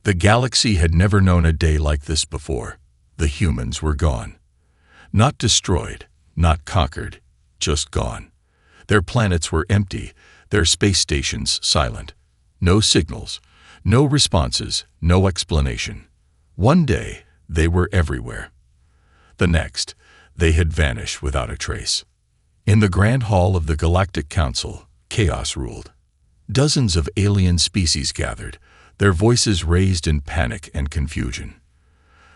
The galaxy had never known a day like this before. The humans were gone. Not destroyed, not conquered, just gone. Their planets were empty, their space stations silent. No signals, no responses, no explanation. One day, they were everywhere. The next, they had vanished without a trace. In the Grand Hall of the Galactic Council, chaos ruled. Dozens of alien species gathered, their voices raised in panic and confusion.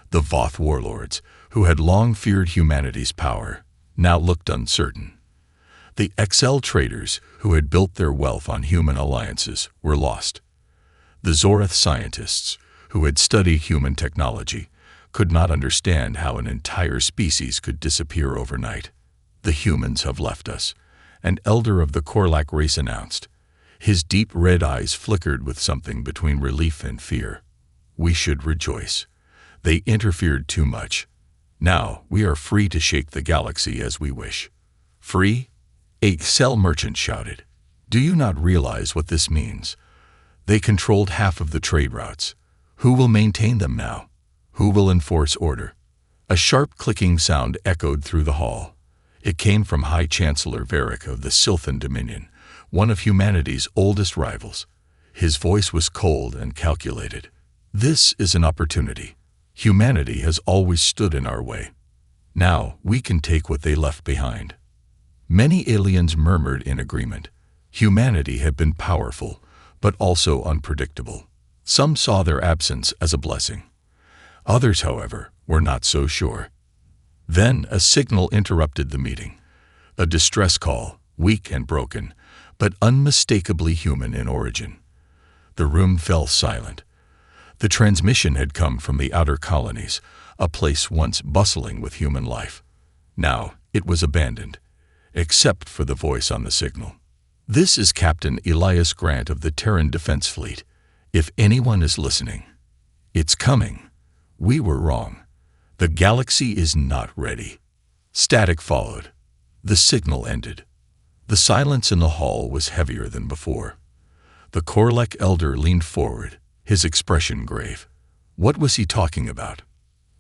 The Voth warlords, who had long feared humanity's power, now looked uncertain. The XL traders, who had built their wealth on human alliances, were lost. The Zorath scientists, who had studied human technology, could not understand how an entire species could disappear overnight. The humans have left us, an elder of the Korlak race announced. His deep red eyes flickered with something between relief and fear. We should rejoice. They interfered too much. Now we are free to shake the galaxy as we wish. Free? A XL merchant shouted. Do you not realize what this means? They controlled half of the trade routes. Who will maintain them now? Who will enforce order? A sharp clicking sound echoed through the hall. It came from High Chancellor Varric of the Sylphan Dominion, one of humanity's oldest rivals. His voice was cold and calculated. This is an opportunity. Humanity has always stood in our way. Now we can take what they left behind. Many aliens murmured in agreement. Humanity had been powerful, but also unpredictable. Some saw their absence as a blessing. Others, however, were not so sure. Then a signal interrupted the meeting. A distress call, weak and broken, but unmistakably human in origin. The room fell silent. The transmission had come from the outer colonies, a place once bustling with human life. Now it was abandoned, except for the voice on the signal. This is Captain Elias Grant of the Terran Defense Fleet. If anyone is listening, it's coming. We were wrong. The galaxy is not ready. Static followed. The signal ended. The silence in the hall was heavier than before. The Korlak elder leaned forward, his expression grave. What was he talking about?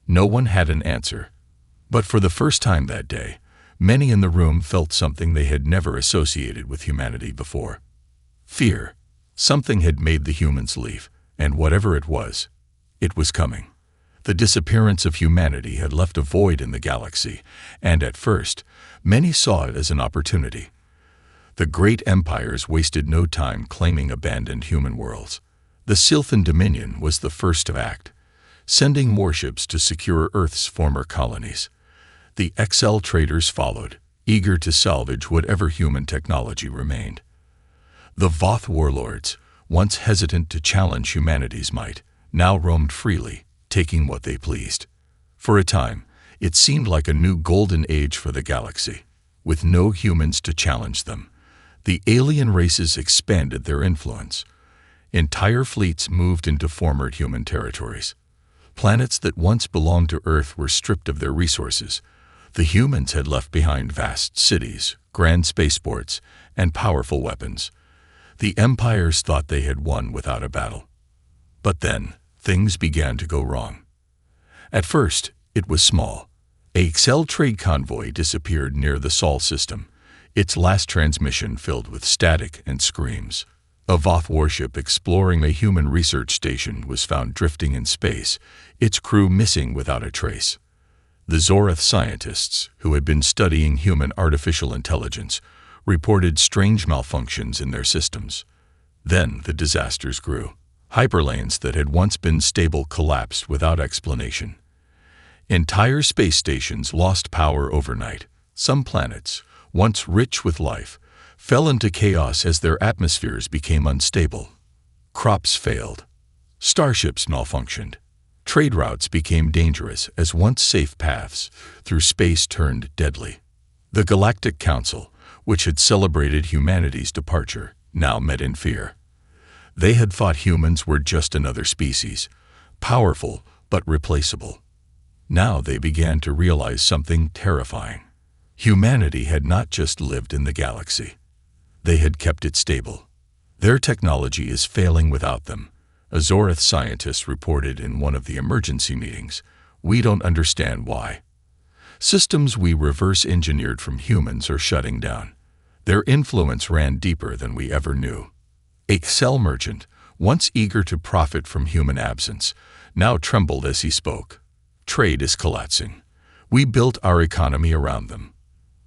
No one had an answer. But for the first time that day, many in the room felt something they had never associated with humanity before. Fear. Something had made the humans leave, and whatever it was coming. The disappearance of humanity had left a void in the galaxy, and at first, many saw it as an opportunity. The great empires wasted no time claiming abandoned human worlds. The Sylphan Dominion was the first to act, sending warships to secure Earth's former colonies. The XL traders followed, eager to salvage whatever human technology remained. The Voth warlords, once hesitant to challenge humanity's might, now roamed freely, taking what they pleased. For a time, it seemed like a new golden age for the galaxy, with no humans to challenge them. The alien races expanded their influence. Entire fleets moved into former human territories. Planets that once belonged to Earth were stripped of their resources. The humans had left behind vast cities, grand spaceports, and powerful weapons. The empires thought they had won without a battle. But then, things began to go wrong. At first, it was small. A XL trade convoy disappeared near the Sol system, its last transmission filled with static and screams. A Voth warship exploring a human research station was found drifting in space, its crew missing without a trace. The Zorath scientists, who had been studying human artificial intelligence, reported strange malfunctions in their systems. Then the disasters grew. Hyperlanes that had once been stable collapsed without explanation. Entire space stations lost power overnight. Some planets, once rich with life, fell into chaos as their atmospheres became unstable. Crops failed. Starships malfunctioned. Trade routes became dangerous as once safe paths through space turned deadly. The Galactic Council, which had celebrated humanity's departure, now met in fear. They had thought humans were just another species, powerful but replaceable. Now they began to realize something terrifying. Humanity had not just lived in the galaxy. They had kept it stable. Their technology is failing without them. Azorith scientists reported in one of the emergency meetings, "We don't understand why. Systems we reverse-engineered from humans are shutting down. Their influence ran deeper than we ever knew." A cell merchant, once eager to profit from human absence, now trembled as he spoke. "Trade is collapsing. We built our economy around them.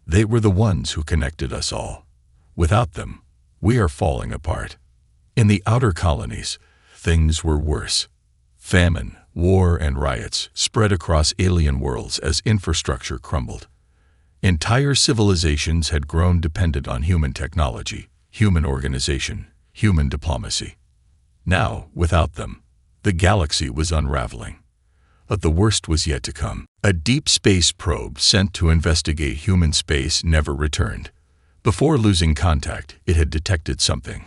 They were the ones who connected us all. Without them, we are falling apart." In the outer colonies, things were worse. Famine, war, and riots spread across alien worlds as infrastructure crumbled. Entire civilizations had grown dependent on human technology, human organization, human diplomacy. Now, without them, the galaxy was unraveling. But the worst was yet to come. A deep space probe sent to investigate human space never returned. Before losing contact, it had detected something.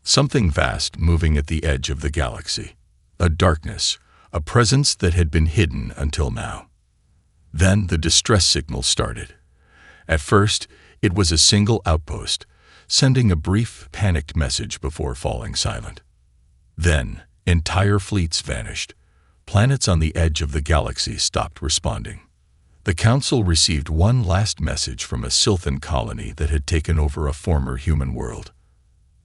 Something vast moving at the edge of the galaxy. A darkness, a presence that had been hidden until now. Then the distress signal started. At first, it was a single outpost, sending a brief, panicked message before falling silent. Then, entire fleets vanished. Planets on the edge of the galaxy stopped responding. The Council received one last message from a Sylthan colony that had taken over a former human world.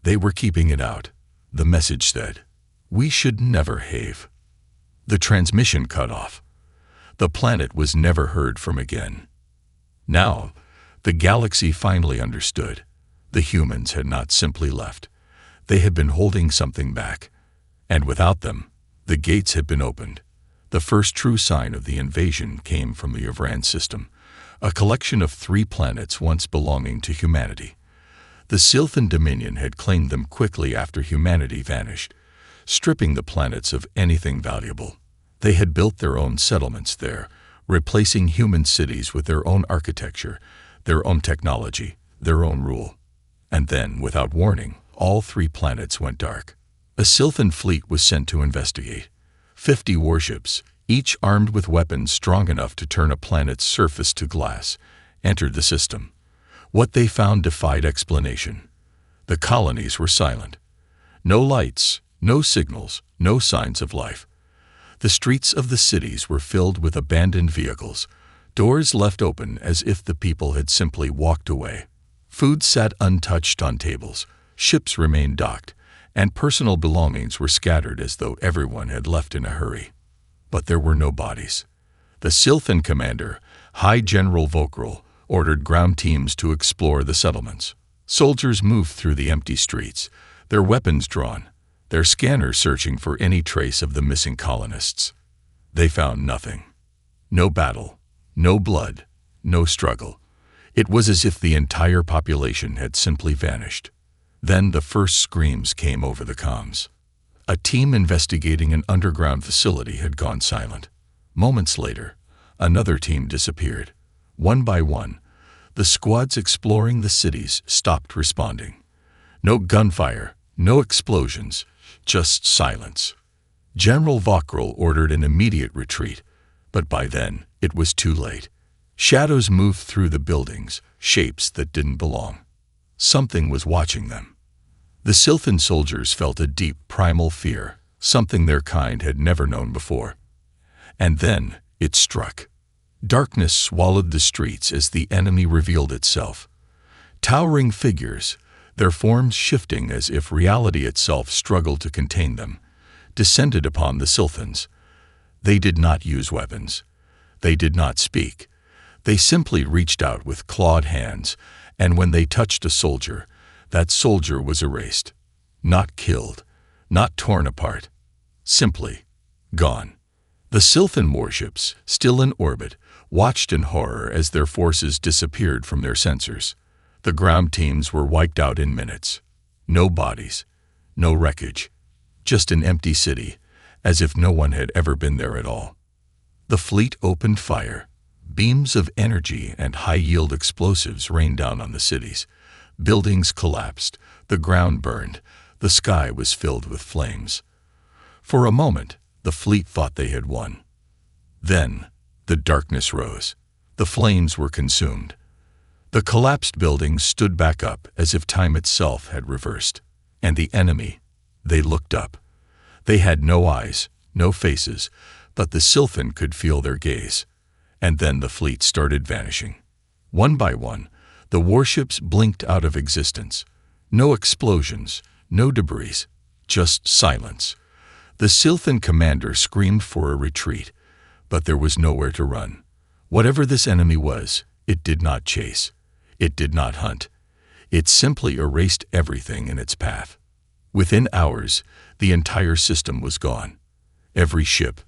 They were keeping it out. The message said, "We should never have." The transmission cut off. The planet was never heard from again. Now, the galaxy finally understood. The humans had not simply left. They had been holding something back. And without them, the gates had been opened. The first true sign of the invasion came from the Yvran system, a collection of 3 planets once belonging to humanity. The Sylthan Dominion had claimed them quickly after humanity vanished, stripping the planets of anything valuable. They had built their own settlements there, replacing human cities with their own architecture, their own technology, their own rule. And then, without warning, all 3 planets went dark. A Sylthan fleet was sent to investigate. 50 warships, each armed with weapons strong enough to turn a planet's surface to glass, entered the system. What they found defied explanation. The colonies were silent. No lights, no signals, no signs of life. The streets of the cities were filled with abandoned vehicles, doors left open as if the people had simply walked away. Food sat untouched on tables, ships remained docked, and personal belongings were scattered as though everyone had left in a hurry. But there were no bodies. The Sylthan commander, High General Vokril, ordered ground teams to explore the settlements. Soldiers moved through the empty streets, their weapons drawn, their scanners searching for any trace of the missing colonists. They found nothing. No battle, no blood, no struggle. It was as if the entire population had simply vanished. Then the first screams came over the comms. A team investigating an underground facility had gone silent. Moments later, another team disappeared. One by one, the squads exploring the cities stopped responding. No gunfire, no explosions, just silence. General Vokril ordered an immediate retreat, but by then it was too late. Shadows moved through the buildings, shapes that didn't belong. Something was watching them. The Sylthan soldiers felt a deep primal fear, something their kind had never known before. And then it struck. Darkness swallowed the streets as the enemy revealed itself. Towering figures, their forms shifting as if reality itself struggled to contain them, descended upon the Sylthans. They did not use weapons. They did not speak. They simply reached out with clawed hands, and when they touched a soldier, that soldier was erased. Not killed, not torn apart. Simply gone. The Sylthan warships, still in orbit, watched in horror as their forces disappeared from their sensors. The ground teams were wiped out in minutes. No bodies, no wreckage, just an empty city, as if no one had ever been there at all. The fleet opened fire. Beams of energy and high-yield explosives rained down on the cities. Buildings collapsed, the ground burned, the sky was filled with flames. For a moment, the fleet thought they had won. Then, the darkness rose. The flames were consumed. The collapsed buildings stood back up as if time itself had reversed. And the enemy, they looked up. They had no eyes, no faces, but the Sylphin could feel their gaze. And then the fleet started vanishing. One by one, the warships blinked out of existence. No explosions, no debris, just silence. The Sylphin commander screamed for a retreat, but there was nowhere to run. Whatever this enemy was, it did not chase. It did not hunt. It simply erased everything in its path. Within hours, the entire system was gone. Every ship,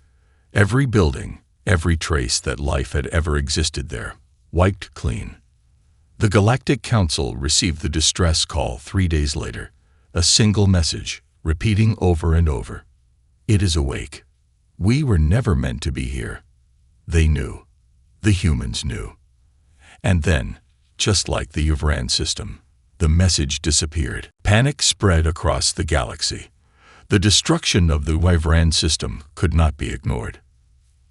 every building, every trace that life had ever existed there, wiped clean. The Galactic Council received the distress call 3 days later, a single message, repeating over and over. It is awake. We were never meant to be here. They knew. The humans knew. And then, just like the Uvran system, the message disappeared. Panic spread across the galaxy. The destruction of the Uvran system could not be ignored.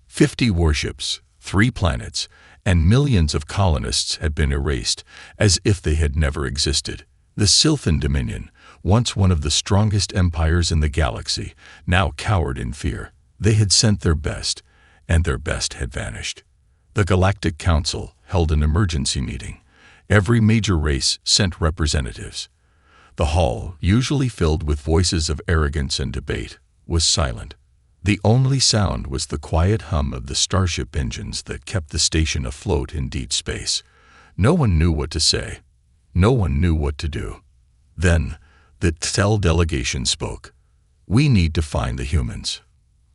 50 warships, 3 planets, and millions of colonists had been erased as if they had never existed. The Sylphin Dominion, once one of the strongest empires in the galaxy, now cowered in fear. They had sent their best, and their best had vanished. The Galactic Council held an emergency meeting. Every major race sent representatives. The hall, usually filled with voices of arrogance and debate, was silent. The only sound was the quiet hum of the starship engines that kept the station afloat in deep space. No one knew what to say. No one knew what to do. Then, the TEL delegation spoke. We need to find the humans.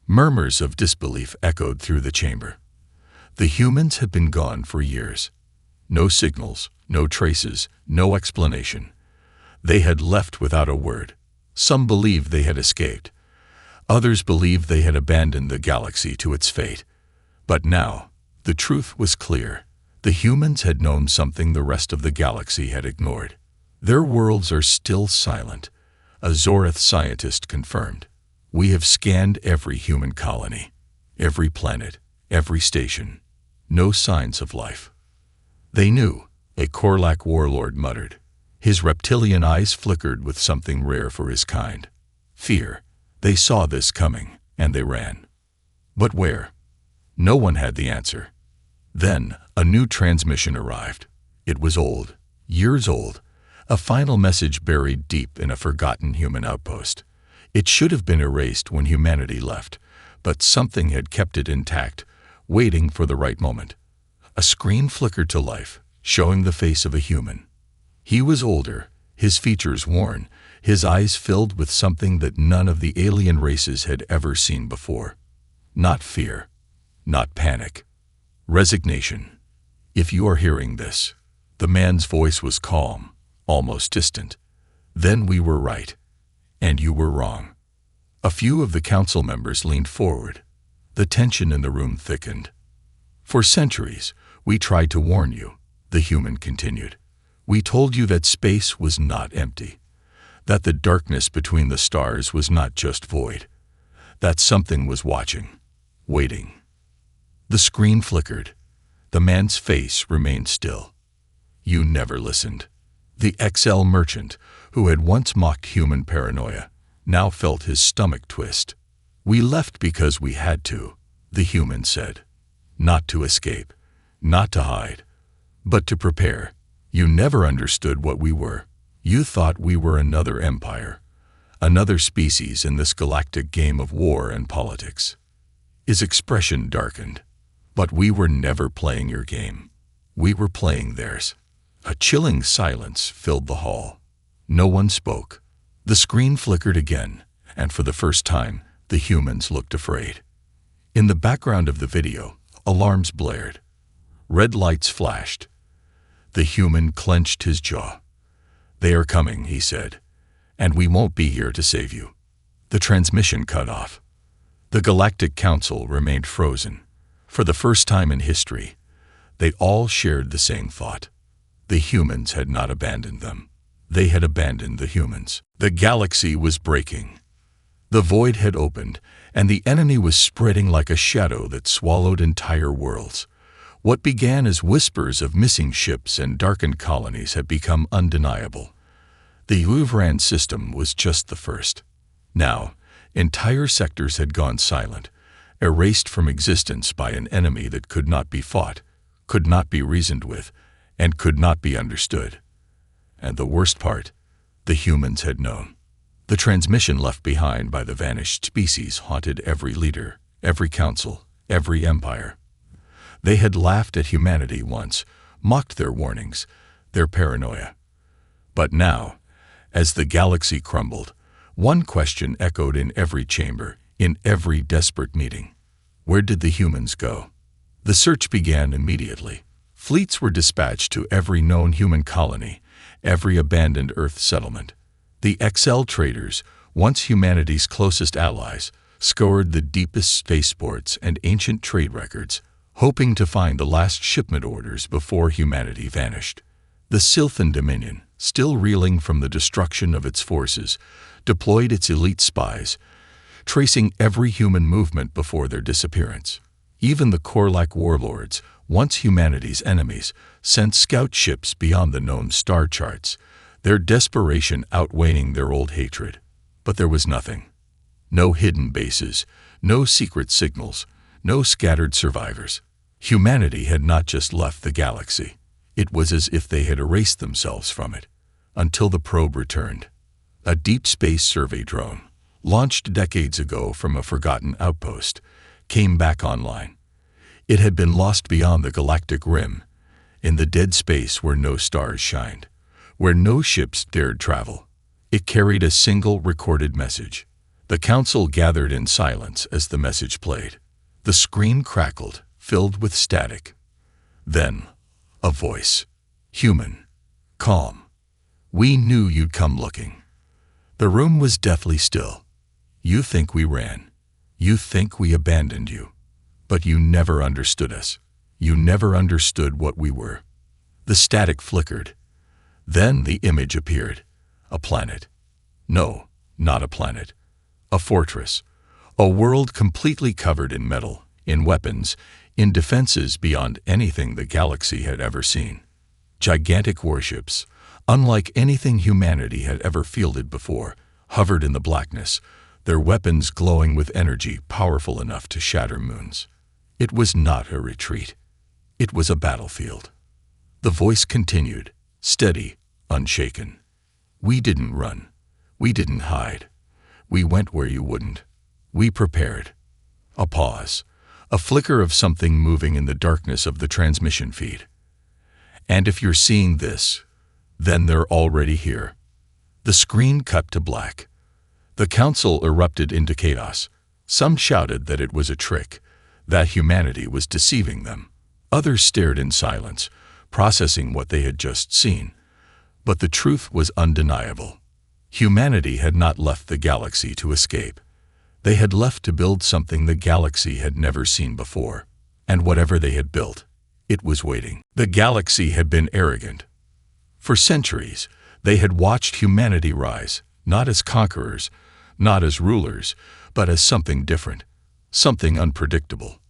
Murmurs of disbelief echoed through the chamber. The humans had been gone for years. No signals, no traces, no explanation. They had left without a word. Some believed they had escaped. Others believed they had abandoned the galaxy to its fate. But now, the truth was clear. The humans had known something the rest of the galaxy had ignored. Their worlds are still silent, a Zoreth scientist confirmed. We have scanned every human colony, every planet, every station. No signs of life. They knew, a Korlak warlord muttered. His reptilian eyes flickered with something rare for his kind. Fear. They saw this coming, and they ran. But where? No one had the answer. Then, a new transmission arrived. It was old, years old, a final message buried deep in a forgotten human outpost. It should have been erased when humanity left, but something had kept it intact, waiting for the right moment. A screen flickered to life, showing the face of a human. He was older, his features worn, his eyes filled with something that none of the alien races had ever seen before. Not fear, not panic. Resignation. If you are hearing this, the man's voice was calm, almost distant. Then we were right, and you were wrong. A few of the council members leaned forward. The tension in the room thickened. For centuries, we tried to warn you, the human continued. We told you that space was not empty, that the darkness between the stars was not just void, that something was watching, waiting. The screen flickered. The man's face remained still. You never listened. The XL merchant, who had once mocked human paranoia, now felt his stomach twist. We left because we had to, the human said. Not to escape, not to hide, but to prepare. You never understood what we were. You thought we were another empire, another species in this galactic game of war and politics. His expression darkened. But we were never playing your game. We were playing theirs. A chilling silence filled the hall. No one spoke. The screen flickered again, and for the first time, the humans looked afraid. In the background of the video, alarms blared. Red lights flashed. The human clenched his jaw. They are coming, he said, and we won't be here to save you. The transmission cut off. The Galactic Council remained frozen. For the first time in history, they all shared the same thought. The humans had not abandoned them. They had abandoned the humans. The galaxy was breaking. The void had opened, and the enemy was spreading like a shadow that swallowed entire worlds. What began as whispers of missing ships and darkened colonies had become undeniable. The Uvran system was just the first. Now, Entire sectors had gone silent, erased from existence by an enemy that could not be fought, could not be reasoned with, and could not be understood. And the worst part, the humans had known. The transmission left behind by the vanished species haunted every leader, every council, every empire. They had laughed at humanity once, mocked their warnings, their paranoia. But now, as the galaxy crumbled, one question echoed in every chamber, in every desperate meeting. Where did the humans go? The search began immediately. Fleets were dispatched to every known human colony, every abandoned Earth settlement. The XL traders, once humanity's closest allies, scoured the deepest spaceports and ancient trade records, hoping to find the last shipment orders before humanity vanished. The Sylphan Dominion, still reeling from the destruction of its forces, deployed its elite spies, tracing every human movement before their disappearance. Even the Korlak warlords, once humanity's enemies, sent scout ships beyond the known star charts, their desperation outweighing their old hatred. But there was nothing. No hidden bases, no secret signals, no scattered survivors. Humanity had not just left the galaxy. It was as if they had erased themselves from it, until the probe returned. A deep space survey drone, launched decades ago from a forgotten outpost, came back online. It had been lost beyond the galactic rim, in the dead space where no stars shined, where no ships dared travel. It carried a single recorded message. The council gathered in silence as the message played. The screen crackled, filled with static. Then, a voice. Human. Calm. We knew you'd come looking. The room was deathly still. You think we ran. You think we abandoned you. But you never understood us. You never understood what we were. The static flickered. Then the image appeared. A planet. No, not a planet. A fortress. A world completely covered in metal, in weapons, in defenses beyond anything the galaxy had ever seen. Gigantic warships, unlike anything humanity had ever fielded before, hovered in the blackness, their weapons glowing with energy powerful enough to shatter moons. It was not a retreat. It was a battlefield. The voice continued, steady, unshaken. We didn't run. We didn't hide. We went where you wouldn't. We prepared. A pause, a flicker of something moving in the darkness of the transmission feed. And if you're seeing this, then they're already here. The screen cut to black. The council erupted into chaos. Some shouted that it was a trick, that humanity was deceiving them. Others stared in silence, processing what they had just seen. But the truth was undeniable. Humanity had not left the galaxy to escape. They had left to build something the galaxy had never seen before. And whatever they had built, it was waiting. The galaxy had been arrogant. For centuries, they had watched humanity rise, not as conquerors, not as rulers, but as something different, something unpredictable,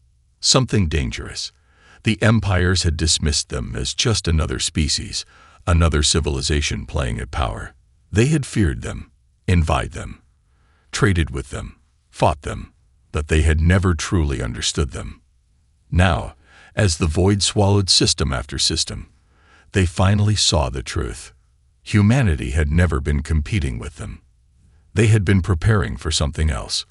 something dangerous. The empires had dismissed them as just another species, another civilization playing at power. They had feared them, envied them, traded with them, fought them, but they had never truly understood them. Now, as the void swallowed system after system, they finally saw the truth. Humanity had never been competing with them. They had been preparing for something else.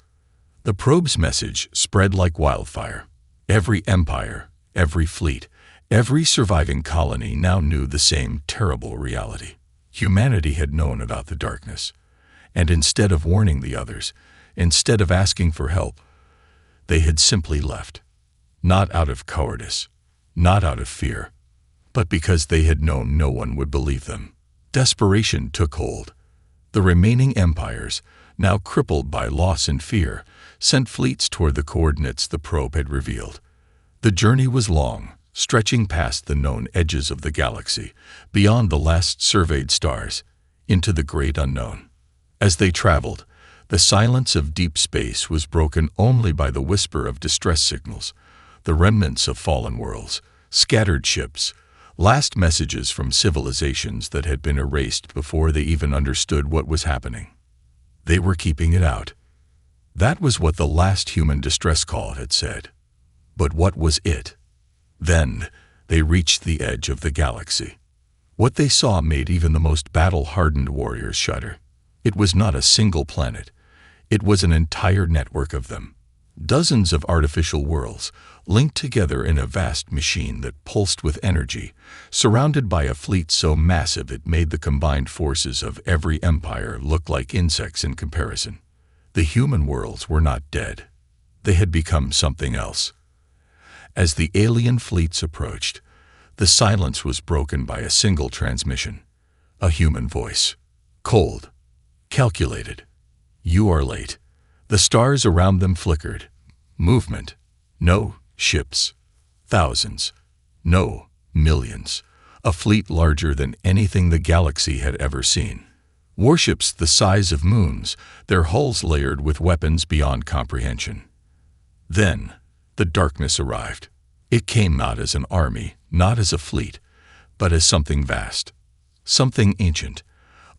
The probe's message spread like wildfire. Every empire, every fleet, every surviving colony now knew the same terrible reality. Humanity had known about the darkness, and instead of warning the others, instead of asking for help, they had simply left. Not out of cowardice, not out of fear, but because they had known no one would believe them. Desperation took hold. The remaining empires, now crippled by loss and fear, sent fleets toward the coordinates the probe had revealed. The journey was long, stretching past the known edges of the galaxy, beyond the last surveyed stars, into the great unknown. As they traveled, the silence of deep space was broken only by the whisper of distress signals, the remnants of fallen worlds, scattered ships, last messages from civilizations that had been erased before they even understood what was happening. They were keeping it out. That was what the last human distress call had said. But what was it? Then they reached the edge of the galaxy. What they saw made even the most battle-hardened warriors shudder. It was not a single planet. It was an entire network of them. Dozens of artificial worlds, linked together in a vast machine that pulsed with energy, surrounded by a fleet so massive it made the combined forces of every empire look like insects in comparison. The human worlds were not dead. They had become something else. As the alien fleets approached, the silence was broken by a single transmission. A human voice. Cold. Calculated. You are late. The stars around them flickered. Movement. No ships. Thousands. No millions. A fleet larger than anything the galaxy had ever seen. Warships the size of moons, their hulls layered with weapons beyond comprehension. Then, the darkness arrived. It came not as an army, not as a fleet, but as something vast, something ancient,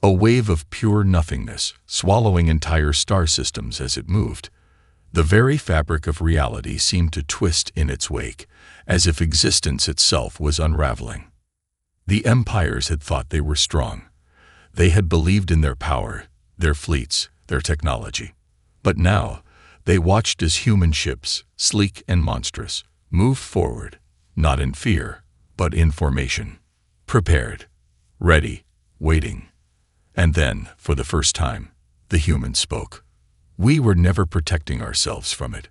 a wave of pure nothingness, swallowing entire star systems as it moved. The very fabric of reality seemed to twist in its wake, as if existence itself was unraveling. The empires had thought they were strong. They had believed in their power, their fleets, their technology. But now, they watched as human ships, sleek and monstrous, moved forward, not in fear, but in formation. Prepared, ready, waiting. And then, for the first time, the humans spoke. We were never protecting ourselves from it.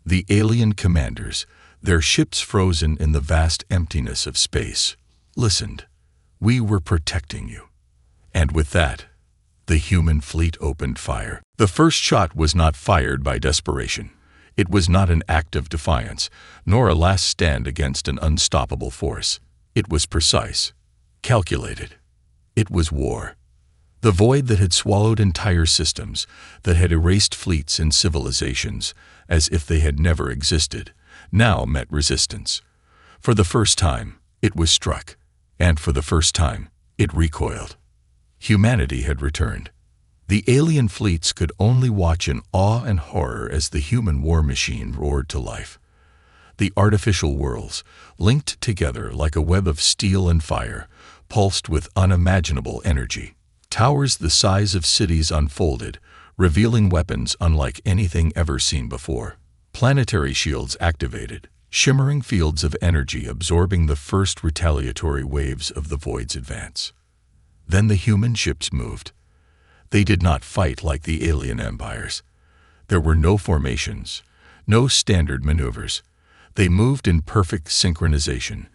The alien commanders, their ships frozen in the vast emptiness of space, listened. We were protecting you. And with that, the human fleet opened fire. The first shot was not fired by desperation. It was not an act of defiance, nor a last stand against an unstoppable force. It was precise, calculated. It was war. The void that had swallowed entire systems, that had erased fleets and civilizations, as if they had never existed, now met resistance. For the first time, it was struck, and for the first time, it recoiled. Humanity had returned. The alien fleets could only watch in awe and horror as the human war machine roared to life. The artificial worlds, linked together like a web of steel and fire, pulsed with unimaginable energy. Towers the size of cities unfolded, revealing weapons unlike anything ever seen before. Planetary shields activated, shimmering fields of energy absorbing the first retaliatory waves of the void's advance. Then the human ships moved. They did not fight like the alien empires. There were no formations, no standard maneuvers. They moved in perfect synchronization,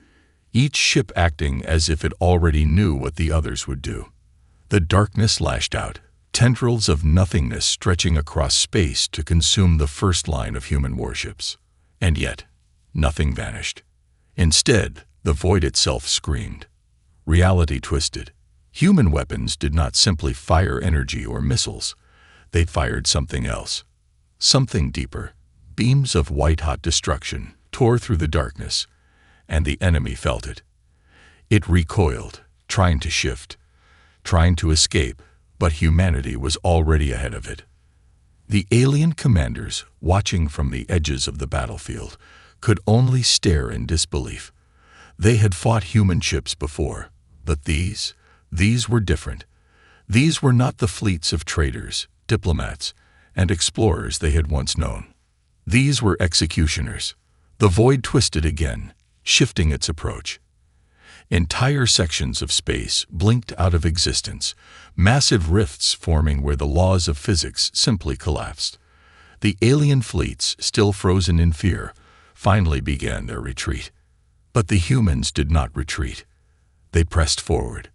each ship acting as if it already knew what the others would do. The darkness lashed out, tendrils of nothingness stretching across space to consume the first line of human warships. And yet, nothing vanished. Instead, the void itself screamed. Reality twisted. Human weapons did not simply fire energy or missiles. They fired something else. Something deeper. Beams of white-hot destruction tore through the darkness, and the enemy felt it. It recoiled, trying to shift, trying to escape, but humanity was already ahead of it. The alien commanders, watching from the edges of the battlefield, could only stare in disbelief. They had fought human ships before, but these were different. These were not the fleets of traders, diplomats, and explorers they had once known. These were executioners. The void twisted again, shifting its approach. Entire sections of space blinked out of existence, massive rifts forming where the laws of physics simply collapsed. The alien fleets, still frozen in fear, finally began their retreat. But the humans did not retreat. They pressed forward.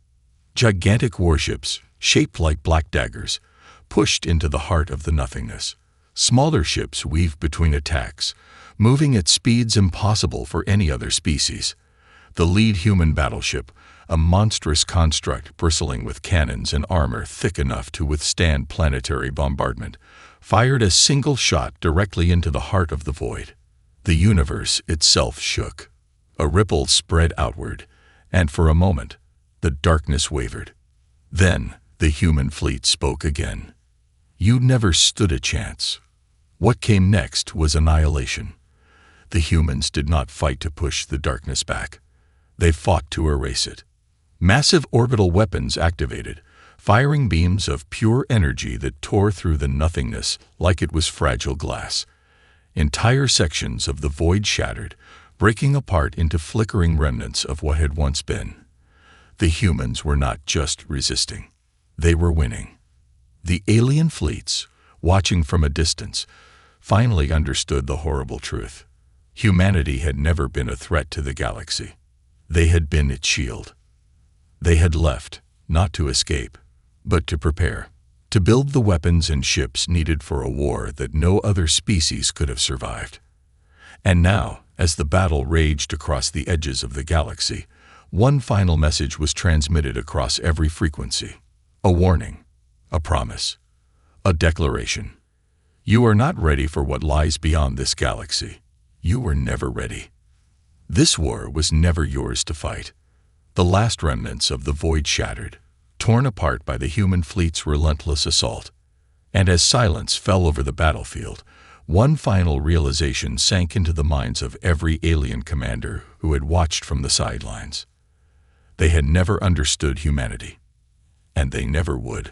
Gigantic warships, shaped like black daggers, pushed into the heart of the nothingness. Smaller ships weaved between attacks, moving at speeds impossible for any other species. The lead human battleship, a monstrous construct bristling with cannons and armor thick enough to withstand planetary bombardment, fired a single shot directly into the heart of the void. The universe itself shook. A ripple spread outward, and for a moment, the darkness wavered. Then the human fleet spoke again. You never stood a chance. What came next was annihilation. The humans did not fight to push the darkness back. They fought to erase it. Massive orbital weapons activated, firing beams of pure energy that tore through the nothingness like it was fragile glass. Entire sections of the void shattered, breaking apart into flickering remnants of what had once been. The humans were not just resisting. They were winning. The alien fleets, watching from a distance, finally understood the horrible truth. Humanity had never been a threat to the galaxy. They had been its shield. They had left, not to escape, but to prepare, to build the weapons and ships needed for a war that no other species could have survived. And now, as the battle raged across the edges of the galaxy, one final message was transmitted across every frequency. A warning, a promise, a declaration. You are not ready for what lies beyond this galaxy. You were never ready. This war was never yours to fight. The last remnants of the void shattered, torn apart by the human fleet's relentless assault. And as silence fell over the battlefield, one final realization sank into the minds of every alien commander who had watched from the sidelines. They had never understood humanity, and they never would.